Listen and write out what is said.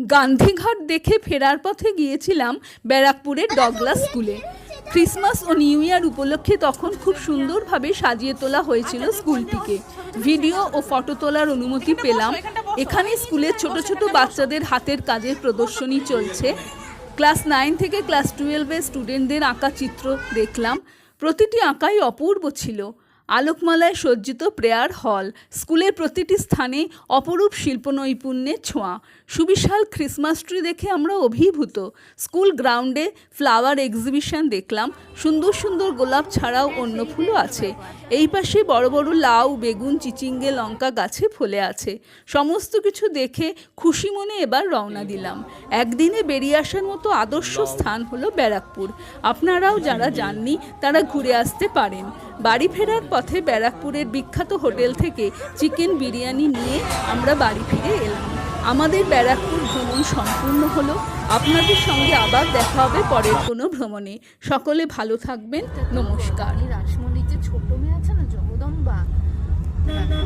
গান্ধীঘাট দেখে ফেরার পথে গিয়েছিলাম ব্যারাকপুরের ডগলাস স্কুলে। ক্রিসমাস ও নিউ ইয়ার উপলক্ষে তখন খুব সুন্দরভাবে সাজিয়ে তোলা হয়েছিল স্কুলটিকে। ভিডিও ও ফটো তোলার অনুমতি পেলাম। এখানে স্কুলের ছোট ছোট বাচ্চাদের হাতের কাজের প্রদর্শনী চলছে। ক্লাস 9 থেকে ক্লাস 12-এর স্টুডেন্টদের আঁকা চিত্র দেখলাম। প্রতিটি আঁকাই অপূর্ব ছিল। আলোকমালায় সজ্জিত প্রেয়ার হল, স্কুলের প্রতিটি স্থানে অপরূপ শিল্পনৈপুণ্যের ছোঁয়া। সুবিশাল ক্রিসমাস ট্রি দেখে আমরা অভিভূত। স্কুল গ্রাউন্ডে ফ্লাওয়ার এক্সিবিশন দেখলাম। সুন্দর সুন্দর গোলাপ ছাড়াও অন্য ফুলও আছে। এই পাশে বড় বড় লাউ, বেগুন, চিচিঙ্গে, লঙ্কা গাছে ফলে আছে। সমস্ত কিছু দেখে খুশি মনে এবার রওনা দিলাম। একদিনে বেরিয়ে আসার মতো আদর্শ স্থান হলো ব্যারাকপুর। আপনারাও যারা যাননি তারা ঘুরে আসতে পারেন। বাড়ি ফেরার পথে ব্যারাকপুরের বিখ্যাত হোটেল থেকে চিকেন বিরিয়ানি নিয়ে আমরা বাড়ি ফিরে এলাম। আমাদের ব্যারাকপুর ভ্রমণ সম্পূর্ণ হলো। আপনাদের সঙ্গে আবার দেখা হবে পরের কোনো ভ্রমণে। সকলে ভালো থাকবেন। নমস্কার। রাসমণির যে ছোট মেয়ে আছে না, জগদম্বা, এটা